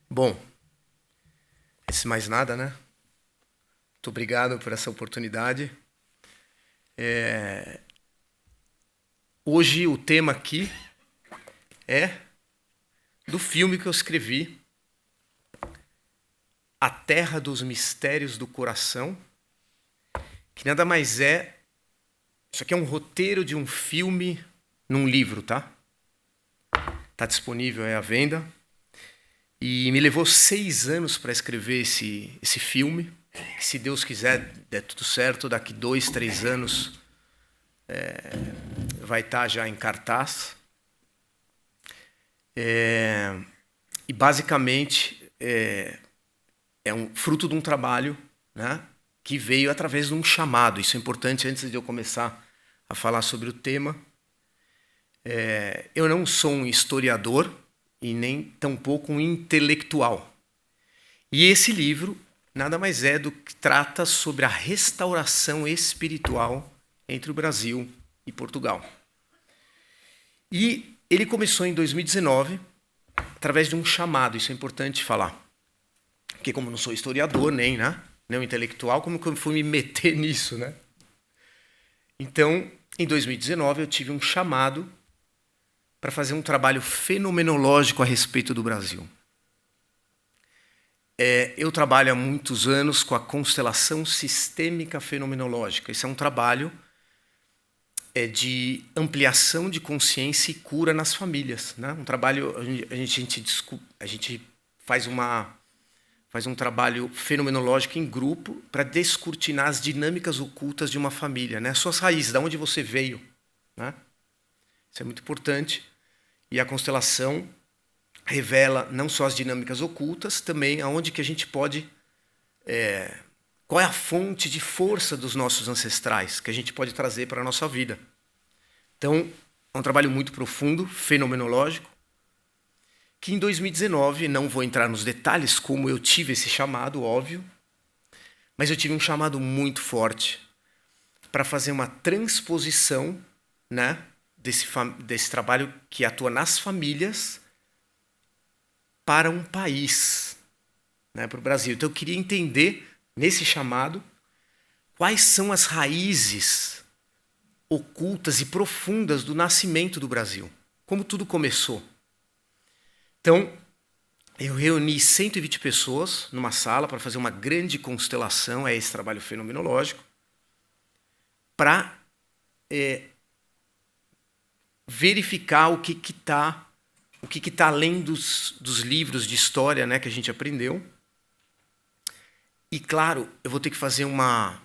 Bom, antes de mais nada, né? Muito obrigado por essa oportunidade. Hoje o tema aqui é do filme que eu escrevi, A Terra dos Mistérios do Coração, que nada mais é... Isso aqui é um roteiro de um filme num livro, tá? Está disponível aí à venda. E me levou 6 anos para escrever esse filme. Que, se Deus quiser, der tudo certo, daqui 2, 3 anos vai estar já em cartaz. E basicamente é um fruto de um trabalho, né, que veio através de um chamado. Isso é importante antes de eu começar a falar sobre o tema. Eu não sou um historiador e nem tampouco um intelectual. E esse livro nada mais é do que trata sobre a restauração espiritual entre o Brasil e Portugal. E ele começou em 2019 através de um chamado, isso é importante falar. Porque como eu não sou historiador, nem um intelectual, como que eu fui me meter nisso, né? Então, em 2019, eu tive um chamado para fazer um trabalho fenomenológico a respeito do Brasil. Eu trabalho há muitos anos com a constelação sistêmica fenomenológica. Esse é um trabalho de ampliação de consciência e cura nas famílias, né? Um trabalho, a gente faz um trabalho fenomenológico em grupo para descortinar as dinâmicas ocultas de uma família, né? Suas raízes, de onde você veio, né? Isso é muito importante. E a constelação revela não só as dinâmicas ocultas, também aonde que a gente pode... qual é a fonte de força dos nossos ancestrais que a gente pode trazer para a nossa vida. Então, é um trabalho muito profundo, fenomenológico, que em 2019, não vou entrar nos detalhes como eu tive esse chamado, óbvio, mas eu tive um chamado muito forte para fazer uma transposição, né, desse trabalho que atua nas famílias para um país, né, para o Brasil. Então, eu queria entender, nesse chamado, quais são as raízes ocultas e profundas do nascimento do Brasil. Como tudo começou. Então, eu reuni 120 pessoas numa sala para fazer uma grande constelação, esse trabalho fenomenológico, para verificar o que está além dos livros de história, né, que a gente aprendeu. E, claro, eu vou ter que fazer uma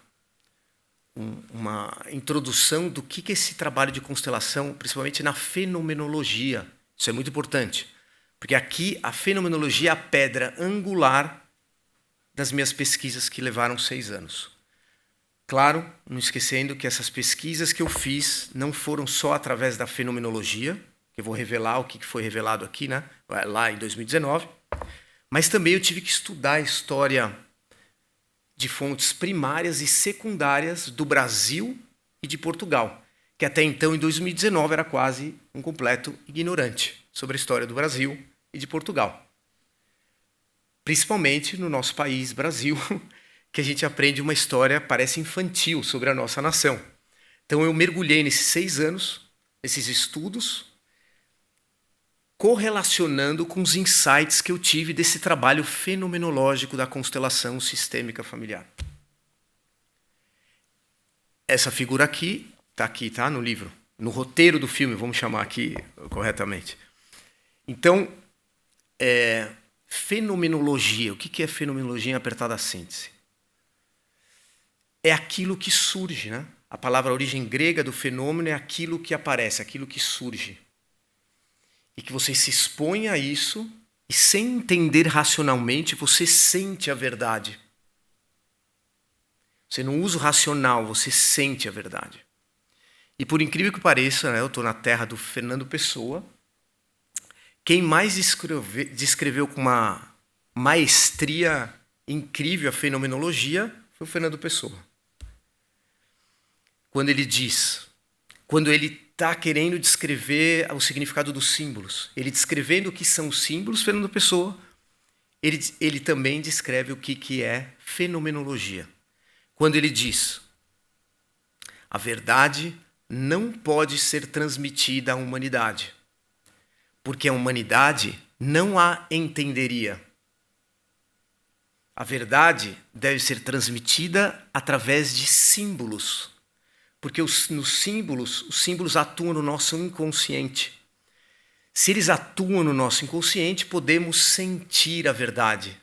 introdução do que é esse trabalho de constelação, principalmente na fenomenologia. Isso é muito importante, porque aqui a fenomenologia é a pedra angular das minhas pesquisas que levaram 6 anos. Claro, não esquecendo que essas pesquisas que eu fiz não foram só através da fenomenologia, que eu vou revelar o que foi revelado aqui, né, lá em 2019, mas também eu tive que estudar a história de fontes primárias e secundárias do Brasil e de Portugal, que até então, em 2019, era quase um completo ignorante sobre a história do Brasil e de Portugal. Principalmente no nosso país, Brasil, que a gente aprende uma história, parece infantil, sobre a nossa nação. Então, eu mergulhei nesses 6 anos, nesses estudos, correlacionando com os insights que eu tive desse trabalho fenomenológico da constelação sistêmica familiar. Essa figura aqui, tá no livro, no roteiro do filme, vamos chamar aqui corretamente. Então, fenomenologia. O que é fenomenologia em apertada síntese? É aquilo que surge, né? A palavra, a origem grega do fenômeno é aquilo que aparece, aquilo que surge. E que você se expõe a isso e, sem entender racionalmente, você sente a verdade. Você não usa o racional, você sente a verdade. E por incrível que pareça, né, eu estou na terra do Fernando Pessoa. Quem mais descreveu com uma maestria incrível a fenomenologia foi o Fernando Pessoa. Quando ele está querendo descrever o significado dos símbolos. Ele descrevendo o que são os símbolos, Fernando Pessoa, ele também descreve o que é fenomenologia. Quando ele diz: a verdade não pode ser transmitida à humanidade, porque a humanidade não a entenderia. A verdade deve ser transmitida através de símbolos, porque os símbolos atuam no nosso inconsciente. Se eles atuam no nosso inconsciente, podemos sentir a verdade,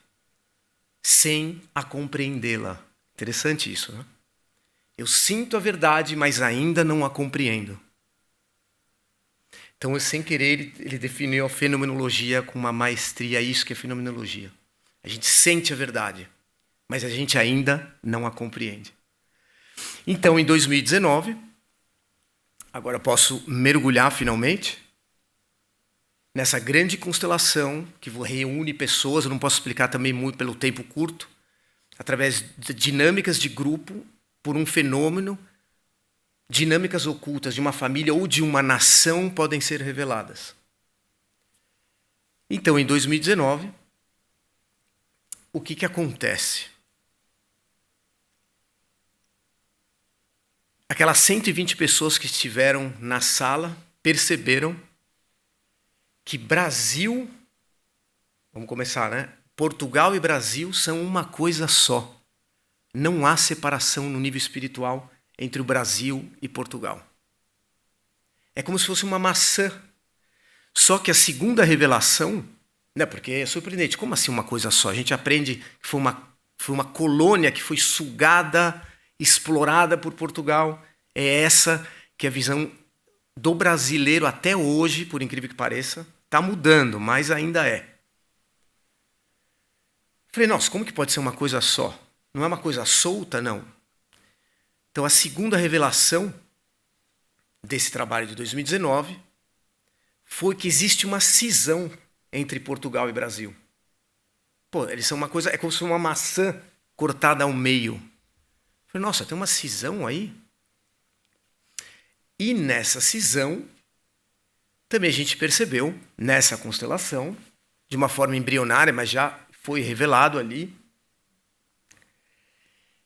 sem a compreendê-la. Interessante isso, né? Eu sinto a verdade, mas ainda não a compreendo. Então, sem querer, ele definiu a fenomenologia com uma maestria, isso que é fenomenologia. A gente sente a verdade, mas a gente ainda não a compreende. Então, em 2019, agora posso mergulhar finalmente nessa grande constelação que reúne pessoas, eu não posso explicar também muito pelo tempo curto, através de dinâmicas de grupo, por um fenômeno, dinâmicas ocultas de uma família ou de uma nação podem ser reveladas. Então, em 2019, o que acontece? Aquelas 120 pessoas que estiveram na sala perceberam que Brasil, vamos começar, né? Portugal e Brasil são uma coisa só. Não há separação no nível espiritual entre o Brasil e Portugal. É como se fosse uma maçã. Só que a segunda revelação, né, porque é surpreendente, como assim uma coisa só? A gente aprende que foi uma colônia que foi sugada, explorada por Portugal. É essa que é a visão do brasileiro até hoje, por incrível que pareça. Está mudando, mas ainda é. Falei, nossa, como que pode ser uma coisa só? Não é uma coisa solta, não. Então, a segunda revelação desse trabalho de 2019 foi que existe uma cisão entre Portugal e Brasil. Pô, eles são uma coisa, é como se fosse uma maçã cortada ao meio. Falei, nossa, tem uma cisão aí? E nessa cisão, também a gente percebeu, nessa constelação, de uma forma embrionária, mas já foi revelado ali,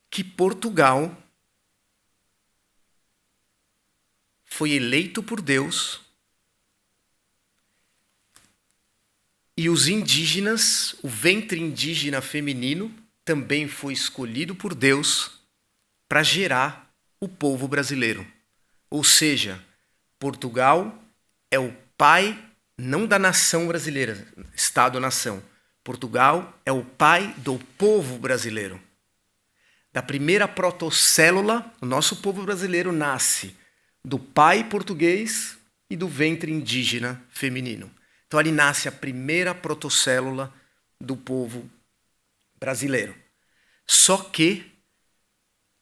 que Portugal foi eleito por Deus e os indígenas, o ventre indígena feminino, também foi escolhido por Deus para gerar o povo brasileiro. Ou seja, Portugal é o pai não da nação brasileira, Estado-nação. Portugal é o pai do povo brasileiro. Da primeira protocélula, o nosso povo brasileiro nasce do pai português e do ventre indígena feminino. Então ali nasce a primeira protocélula do povo brasileiro. Só que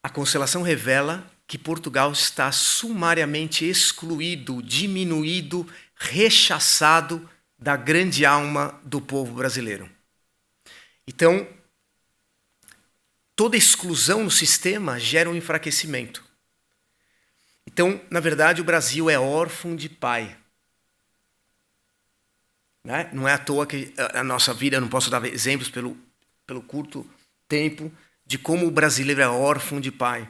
a constelação revela que Portugal está sumariamente excluído, diminuído, rechaçado da grande alma do povo brasileiro. Então, toda exclusão no sistema gera um enfraquecimento. Então, na verdade, o Brasil é órfão de pai. Né? Não é à toa que a nossa vida, eu não posso dar exemplos pelo curto tempo, de como o brasileiro é órfão de pai.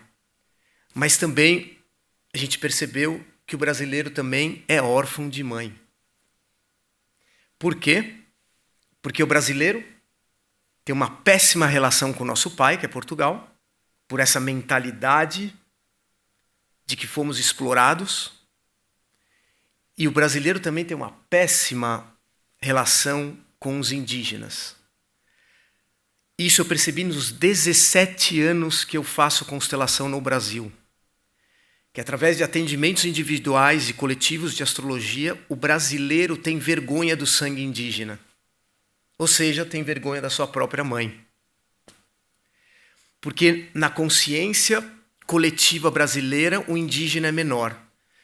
Mas também a gente percebeu que o brasileiro também é órfão de mãe. Por quê? Porque o brasileiro tem uma péssima relação com o nosso pai, que é Portugal, por essa mentalidade de que fomos explorados. E o brasileiro também tem uma péssima relação com os indígenas. Isso eu percebi nos 17 anos que eu faço constelação no Brasil. Que através de atendimentos individuais e coletivos de astrologia, o brasileiro tem vergonha do sangue indígena. Ou seja, tem vergonha da sua própria mãe. Porque na consciência coletiva brasileira, o indígena é menor.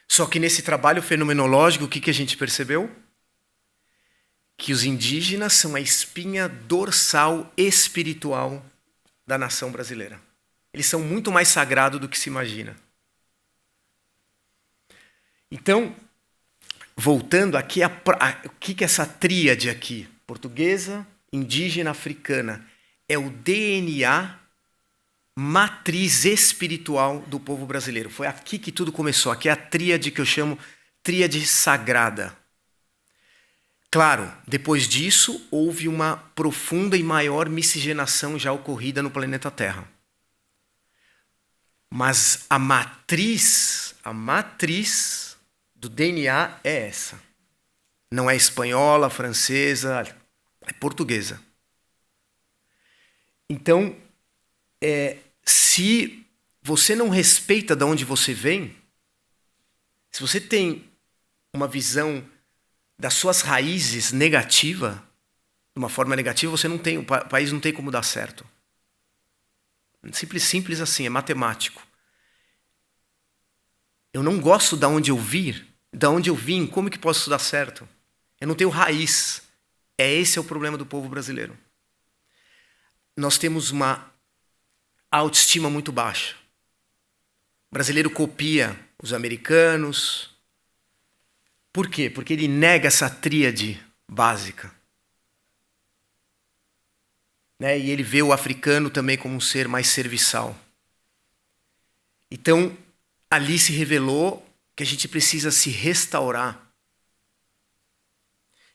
Só que nesse trabalho fenomenológico, o que a gente percebeu? Que os indígenas são a espinha dorsal espiritual da nação brasileira. Eles são muito mais sagrados do que se imagina. Então, voltando aqui, o que é essa tríade aqui? Portuguesa, indígena africana é o DNA matriz espiritual do povo brasileiro. Foi aqui que tudo começou. Aqui é a tríade que eu chamo tríade sagrada. Claro, depois disso, houve uma profunda e maior miscigenação já ocorrida no planeta Terra. Mas a matriz do DNA é essa. Não é espanhola, francesa, é portuguesa. Então, se você não respeita de onde você vem, se você tem uma visão das suas raízes negativa, de uma forma negativa, você não tem, o país não tem como dar certo. Simples assim, é matemático. Eu não gosto de onde eu vim, como que posso dar certo? Eu não tenho raiz. Esse é o problema do povo brasileiro. Nós temos uma autoestima muito baixa. O brasileiro copia os americanos. Por quê? Porque ele nega essa tríade básica. Né? E ele vê o africano também como um ser mais serviçal. Então, ali se revelou que a gente precisa se restaurar.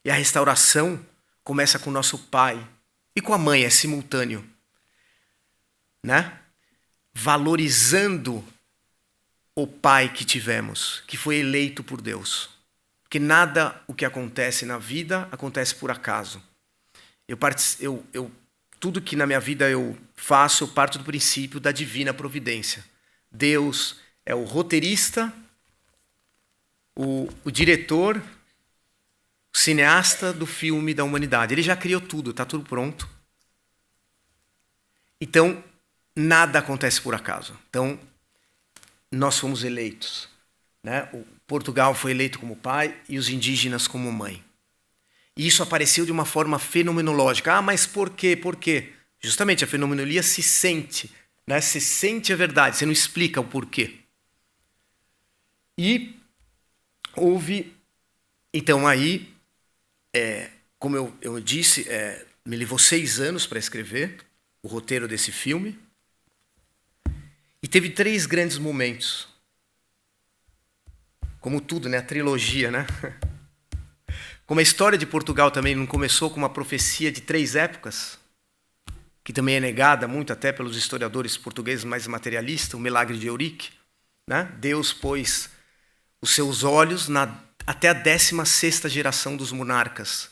E a restauração começa com o nosso pai e com a mãe, é simultâneo. Né? Valorizando o pai que tivemos, que foi eleito por Deus. Porque nada o que acontece na vida acontece por acaso. Tudo que na minha vida eu faço, eu parto do princípio da divina providência. Deus é o roteirista, o diretor, o cineasta do filme da humanidade. Ele já criou tudo, está tudo pronto. Então, nada acontece por acaso. Então, nós fomos eleitos. Né? O Portugal foi eleito como pai e os indígenas como mãe. E isso apareceu de uma forma fenomenológica. Ah, mas por quê? Por quê? Justamente a fenomenologia se sente. Né? Se sente a verdade, você não explica o porquê. E houve... Então aí, como eu disse, me levou 6 anos para escrever o roteiro desse filme. E teve 3 grandes momentos. Como tudo, né? A trilogia, né? Como a história de Portugal também não começou com uma profecia de 3 épocas, que também é negada muito até pelos historiadores portugueses mais materialistas, o milagre de Eurique. Né? Deus pôs os seus olhos até a 16ª geração dos monarcas.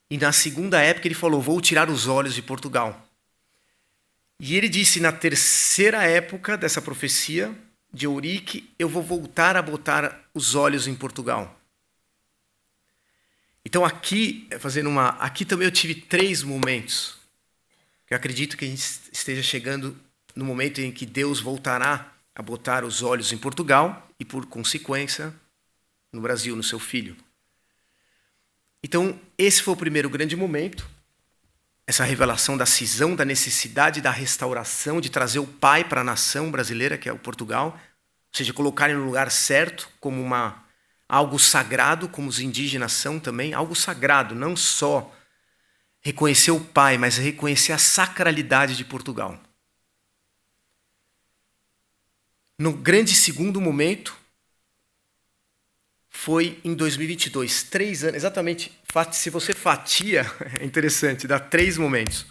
E na 2ª época ele falou, vou tirar os olhos de Portugal. E ele disse, na 3ª época dessa profecia de Eurique, eu vou voltar a botar os olhos em Portugal. Então aqui também eu tive 3 momentos. Eu acredito que a gente esteja chegando no momento em que Deus voltará a botar os olhos em Portugal e, por consequência, no Brasil, no seu filho. Então, esse foi o primeiro grande momento. Essa revelação da cisão, da necessidade da restauração, de trazer o pai para a nação brasileira, que é o Portugal. Ou seja, colocar ele no lugar certo, como algo sagrado, como os indígenas são também. Algo sagrado, não só reconhecer o pai, mas reconhecer a sacralidade de Portugal. No grande segundo momento, foi em 2022, 3 anos, exatamente, se você fatia, é interessante, dá 3 momentos.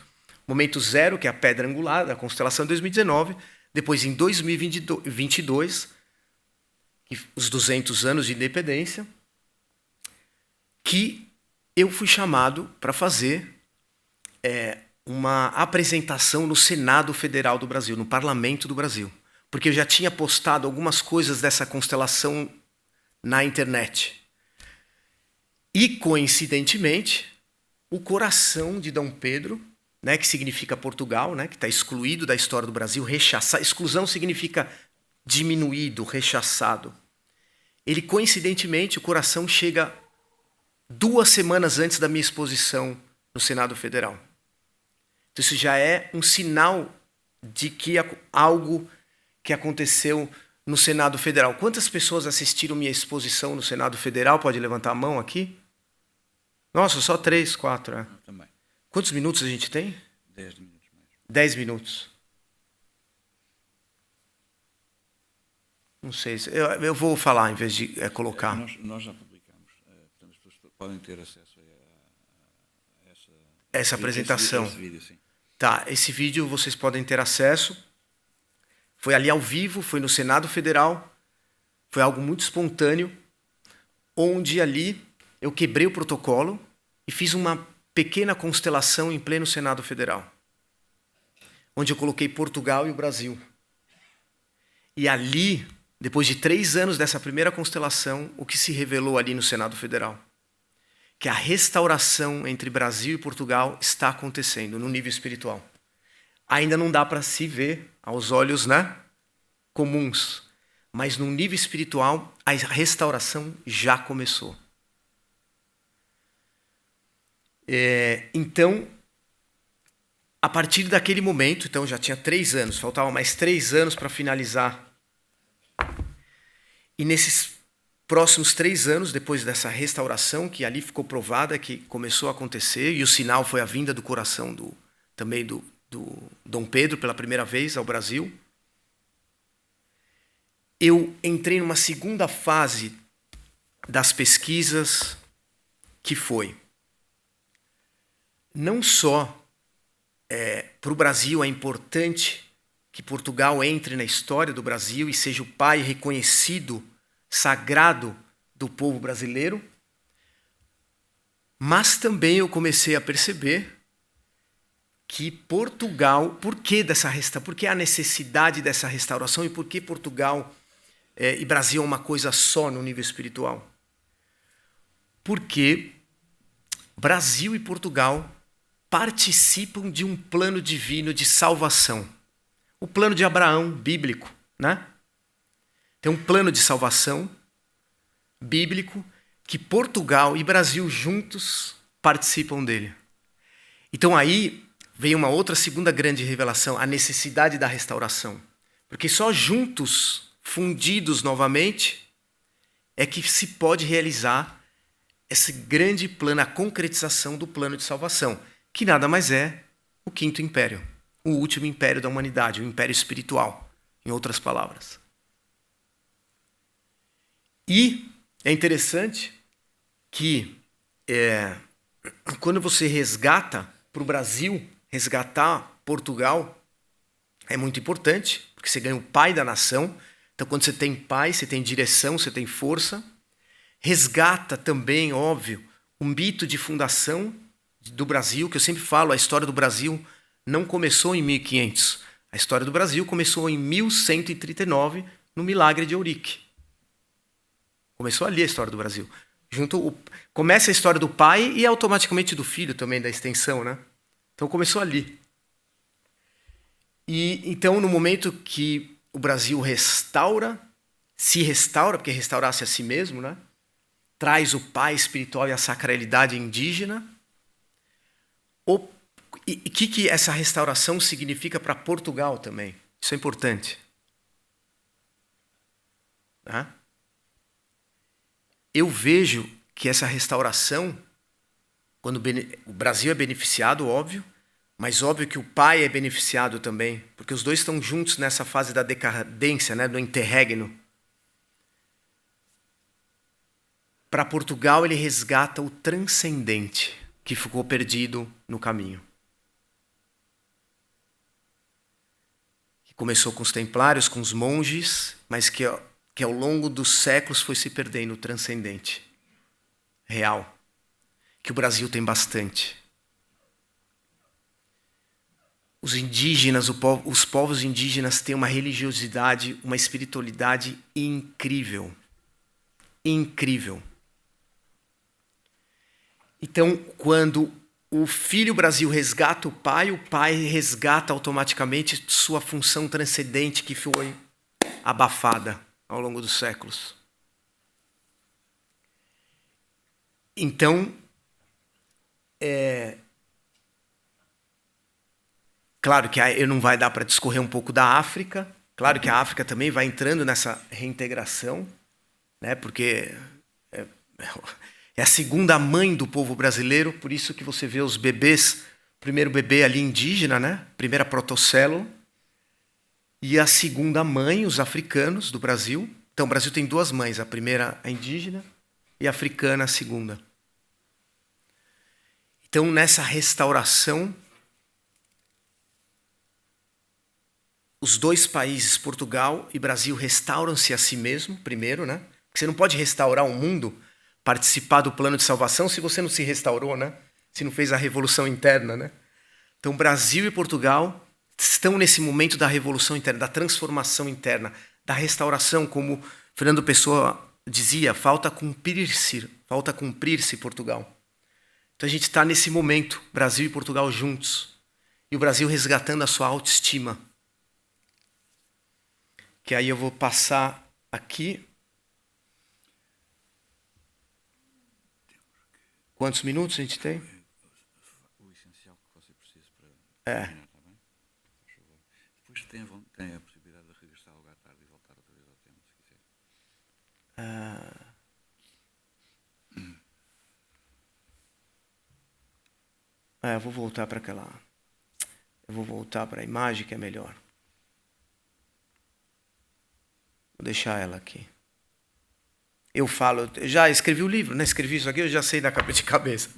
Momento 0, que é a pedra angular da constelação de 2019, depois em 2022, os 200 anos de independência, que eu fui chamado para fazer uma apresentação no Senado Federal do Brasil, no Parlamento do Brasil. Porque eu já tinha postado algumas coisas dessa constelação na internet. E, coincidentemente, o coração de Dom Pedro, né, que significa Portugal, né, que está excluído da história do Brasil, rechaçado. Exclusão significa diminuído, rechaçado. Ele, coincidentemente, o coração chega 2 semanas antes da minha exposição no Senado Federal. Então, isso já é um sinal de que algo que aconteceu no Senado Federal. Quantas pessoas assistiram minha exposição no Senado Federal? Pode levantar a mão aqui? Nossa, só 3, 4. Também. Quantos minutos a gente tem? 10 minutos mais. 10 minutos. Não sei, eu vou falar em vez de colocar. Nós já publicamos, portanto as pessoas podem ter acesso a Essa apresentação. Esse vídeo, sim. Tá, esse vídeo vocês podem ter acesso. Foi ali ao vivo, foi no Senado Federal. Foi algo muito espontâneo, onde ali eu quebrei o protocolo e fiz uma pequena constelação em pleno Senado Federal, onde eu coloquei Portugal e o Brasil. E ali, depois de 3 anos dessa primeira constelação, o que se revelou ali no Senado Federal? Que a restauração entre Brasil e Portugal está acontecendo no nível espiritual. Ainda não dá para se ver aos olhos, né, comuns, mas no nível espiritual a restauração já começou. Então, a partir daquele momento, então já tinha 3 anos, faltavam mais 3 anos para finalizar. E nesses próximos 3 anos, depois dessa restauração, que ali ficou provada que começou a acontecer, e o sinal foi a vinda do coração também do Dom Pedro pela primeira vez ao Brasil, eu entrei numa segunda fase das pesquisas, que foi não só para o Brasil é importante que Portugal entre na história do Brasil e seja o pai reconhecido, sagrado do povo brasileiro, mas também eu comecei a perceber que Portugal, por que a necessidade dessa restauração e por que Portugal e Brasil é uma coisa só no nível espiritual? Porque Brasil e Portugal participam de um plano divino de salvação. O plano de Abraão, bíblico, né? Tem um plano de salvação bíblico que Portugal e Brasil juntos participam dele. Então aí vem uma outra segunda grande revelação, a necessidade da restauração. Porque só juntos, fundidos novamente, é que se pode realizar esse grande plano, a concretização do plano de salvação, que nada mais é o quinto império, o último império da humanidade, o império espiritual, em outras palavras. E é interessante que quando você resgata para o Brasil, resgatar Portugal, é muito importante, porque você ganha o pai da nação. Então, quando você tem pai, você tem direção, você tem força. Resgata também, óbvio, o mito de fundação do Brasil, que eu sempre falo, a história do Brasil não começou em 1500. A história do Brasil começou em 1139, no milagre de Eurique. Começou ali a história do Brasil. Começa a história do pai e automaticamente do filho também, da extensão, né? Então começou ali. E então, no momento que o Brasil se restaura, porque restaurasse a si mesmo, né? Traz o pai espiritual e a sacralidade indígena. O que essa restauração significa para Portugal também? Isso é importante. Tá? Eu vejo que essa restauração, quando o Brasil é beneficiado, óbvio, mas óbvio que o pai é beneficiado também, porque os dois estão juntos nessa fase da decadência, né, do interregno. Para Portugal, ele resgata o transcendente que ficou perdido no caminho. Que começou com os templários, com os monges, mas que ao longo dos séculos foi se perdendo o transcendente real, que o Brasil tem bastante. Os indígenas, os povos indígenas têm uma religiosidade, uma espiritualidade incrível. Incrível. Então, quando o filho Brasil resgata o pai resgata automaticamente sua função transcendente que foi abafada ao longo dos séculos. Então, claro que não vai dar para discorrer um pouco da África. Claro que a África também vai entrando nessa reintegração, né? Porque é a segunda mãe do povo brasileiro, por isso que você vê os bebês primeiro bebê ali indígena, né? Primeira protocélula. E a segunda mãe, os africanos do Brasil. Então, o Brasil tem duas mães. A primeira é indígena e a africana a segunda. Então, nessa restauração, os dois países, Portugal e Brasil, restauram-se a si mesmo, primeiro, né? Porque você não pode restaurar o mundo, participar do plano de salvação, se você não se restaurou, né? Se não fez a revolução interna, né? Então, Brasil e Portugal estão nesse momento da revolução interna, da transformação interna, da restauração, como Fernando Pessoa dizia, falta cumprir-se Portugal. Então, a gente está nesse momento, Brasil e Portugal juntos, e o Brasil resgatando a sua autoestima. Que aí eu vou passar aqui. Quantos minutos a gente tem? O essencial que você precisa para terminar, está bem? Por favor. Depois tem a possibilidade de regressar logo à tarde e voltar outra vez ao tema, se quiser. Eu vou voltar para aquela... Eu vou voltar para a imagem, que é melhor. Vou deixar ela aqui. Eu falo, já escrevi o livro, né? Escrevi isso aqui, eu já sei de cabeça.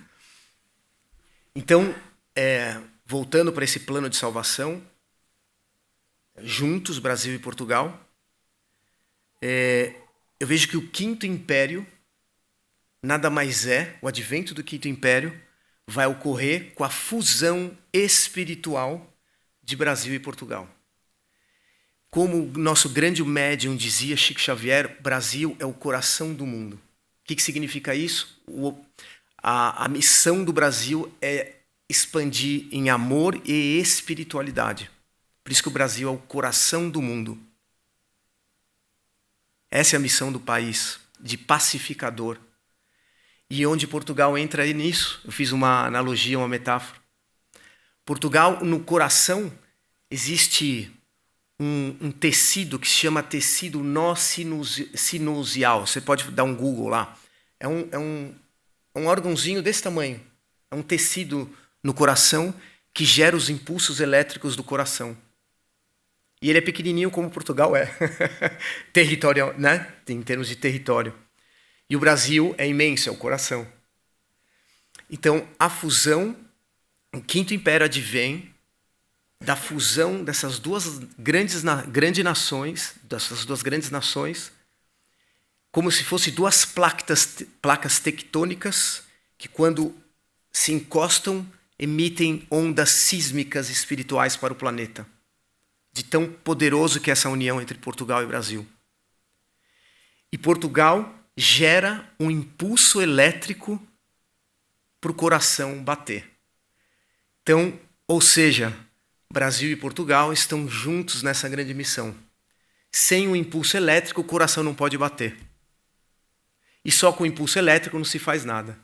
Então, voltando para esse plano de salvação, juntos, Brasil e Portugal, eu vejo que o Quinto Império nada mais o advento do Quinto Império vai ocorrer com a fusão espiritual de Brasil e Portugal. Como o nosso grande médium dizia, Chico Xavier, Brasil é o coração do mundo. O que significa isso? A missão do Brasil é expandir em amor e espiritualidade. Por isso que o Brasil é o coração do mundo. Essa é a missão do país, de pacificador. E onde Portugal entra nisso, eu fiz uma analogia, uma metáfora. Portugal, no coração, existe um tecido que se chama tecido nó-sinusial. Você pode dar um Google lá. É um órgãozinho desse tamanho. É um tecido no coração que gera os impulsos elétricos do coração. E ele é pequenininho como Portugal é. Territorial, né? Em termos de território. E o Brasil é imenso, é o coração. Então, a fusão, o Quinto Império advém da fusão dessas duas grandes nações, como se fossem duas placas tectônicas que, quando se encostam, emitem ondas sísmicas espirituais para o planeta. De tão poderoso que é essa união entre Portugal e Brasil. E Portugal gera um impulso elétrico para o coração bater. Então, ou seja, Brasil e Portugal estão juntos nessa grande missão. Sem o impulso elétrico, o coração não pode bater. E só com o impulso elétrico não se faz nada.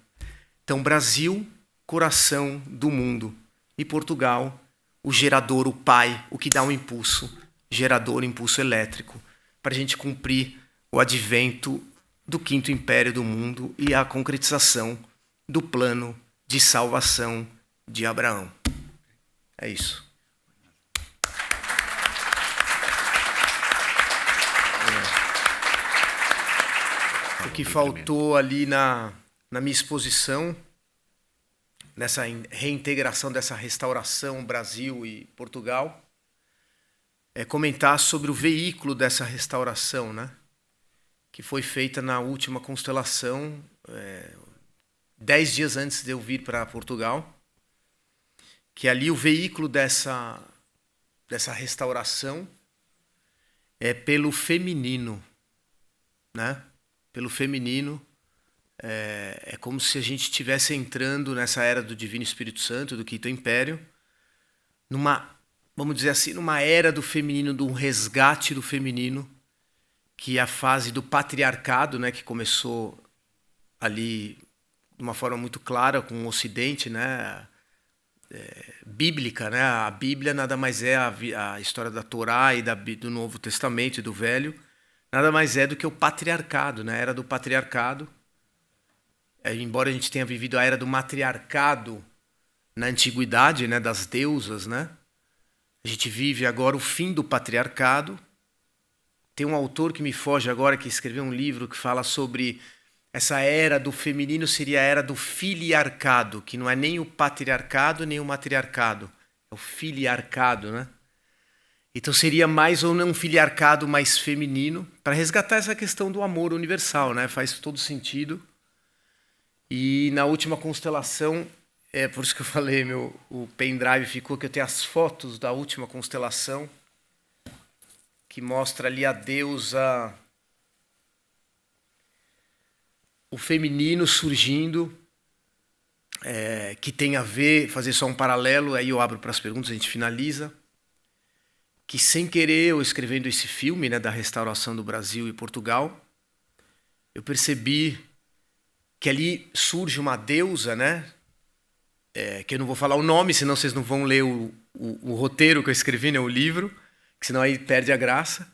Então, Brasil, coração do mundo. E Portugal, o gerador, o pai, o que dá um impulso, gerador, impulso elétrico, para a gente cumprir o advento do Quinto Império do mundo e a concretização do plano de salvação de Abraão. É isso. O que faltou ali na minha exposição, nessa reintegração, dessa restauração Brasil e Portugal, é comentar sobre o veículo dessa restauração, né? Que foi feita na última constelação, 10 dias antes de eu vir para Portugal, que ali o veículo dessa restauração é pelo feminino, né? Pelo feminino, é como se a gente estivesse entrando nessa era do Divino Espírito Santo, do Quinto Império, vamos dizer assim, numa era do feminino, de um resgate do feminino, que é a fase do patriarcado, né, que começou ali de uma forma muito clara com o Ocidente, né, bíblica, né? A Bíblia nada mais é a história da Torá e do Novo Testamento e do Velho, nada mais é do que o patriarcado, né? A era do patriarcado. Embora a gente tenha vivido a era do matriarcado na antiguidade, né, das deusas, né? A gente vive agora o fim do patriarcado. Tem um autor que me foge agora, que escreveu um livro que fala sobre essa era do feminino, seria a era do filiarcado, que não é nem o patriarcado nem o matriarcado, é o filiarcado, né? Então seria mais ou não um filiarcado mais feminino, para resgatar essa questão do amor universal, né? Faz todo sentido. E na última constelação, é por isso que eu falei, o pendrive ficou, que eu tenho as fotos da última constelação, que mostra ali a deusa, o feminino surgindo, que tem a ver, fazer só um paralelo, aí eu abro para as perguntas, a gente finaliza, que sem querer, eu escrevendo esse filme, né, da restauração do Brasil e Portugal, eu percebi que ali surge uma deusa, né, que eu não vou falar o nome, senão vocês não vão ler o roteiro que eu escrevi, né, o livro, que senão aí perde a graça,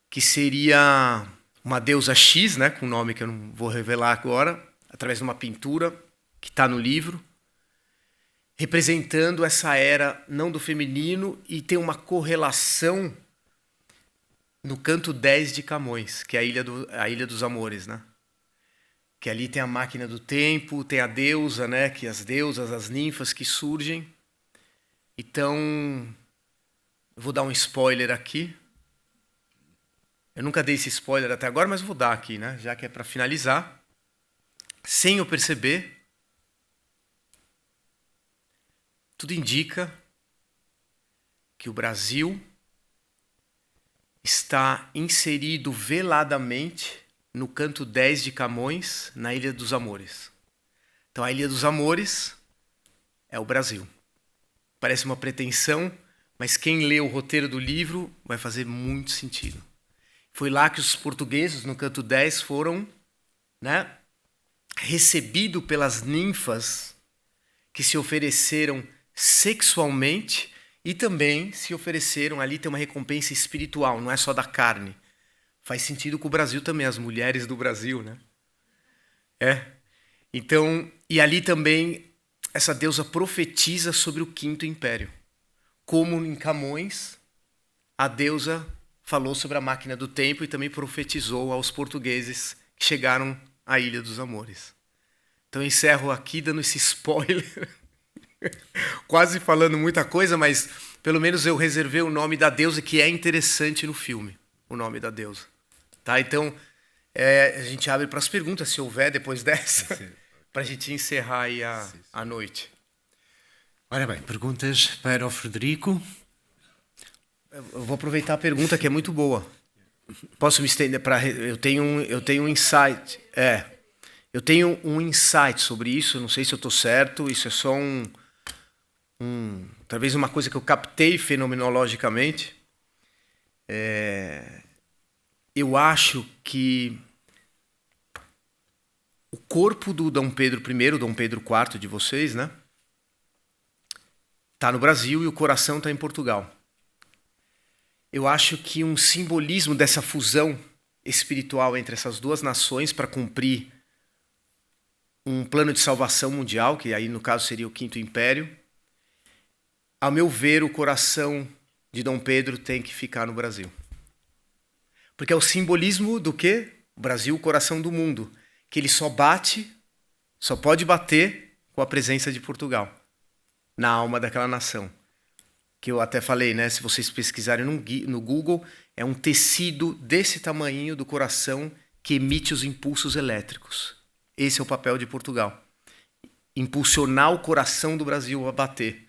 que seria uma deusa X, né, com um nome que eu não vou revelar agora, através de uma pintura que está no livro, representando essa era não do feminino, e tem uma correlação no canto 10 de Camões, que é a Ilha dos Amores, né? Que ali tem a máquina do tempo, tem a deusa, né? Que as deusas, as ninfas que surgem. Então, eu vou dar um spoiler aqui. Eu nunca dei esse spoiler até agora, mas vou dar aqui, né? Já que é para finalizar. Sem eu perceber, tudo indica que o Brasil está inserido veladamente no canto 10 de Camões, na Ilha dos Amores. Então, a Ilha dos Amores é o Brasil. Parece uma pretensão, mas quem lê o roteiro do livro vai fazer muito sentido. Foi lá que os portugueses, no canto 10, foram, né, recebidos pelas ninfas que se ofereceram sexualmente e também se ofereceram, ali tem uma recompensa espiritual, não é só da carne. Faz sentido com o Brasil também, as mulheres do Brasil, né? Então, e ali também essa deusa profetiza sobre o Quinto Império. Como em Camões, a deusa falou sobre a máquina do tempo e também profetizou aos portugueses que chegaram à Ilha dos Amores. Então eu encerro aqui dando esse spoiler, quase falando muita coisa, mas pelo menos eu reservei o nome da deusa, que é interessante no filme, o nome da deusa. Tá? Então, a gente abre para as perguntas, se houver, depois dessa, para a gente encerrar aí a noite. Ora bem, perguntas para o Frederico. Eu vou aproveitar a pergunta, que é muito boa. Posso me estender para... Eu tenho um insight. Eu tenho um insight sobre isso, não sei se eu estou certo, isso é só talvez uma coisa que eu captei fenomenologicamente. Eu acho que o corpo do Dom Pedro I, Dom Pedro IV de vocês, né, está no Brasil e o coração está em Portugal. Eu acho que um simbolismo dessa fusão espiritual entre essas duas nações para cumprir um plano de salvação mundial, que aí no caso seria o Quinto Império, ao meu ver, o coração de Dom Pedro tem que ficar no Brasil. Porque é o simbolismo do quê? O Brasil, o coração do mundo. Que ele só pode bater com a presença de Portugal na alma daquela nação. Que eu até falei, né? Se vocês pesquisarem no Google, é um tecido desse tamanho do coração que emite os impulsos elétricos. Esse é o papel de Portugal. Impulsionar o coração do Brasil a bater.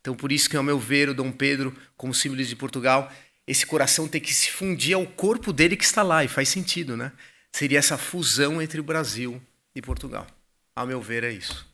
Então, por isso que, ao meu ver, o Dom Pedro, como símbolo de Portugal, esse coração tem que se fundir ao corpo dele que está lá, e faz sentido, né? Seria essa fusão entre o Brasil e Portugal. Ao meu ver, é isso.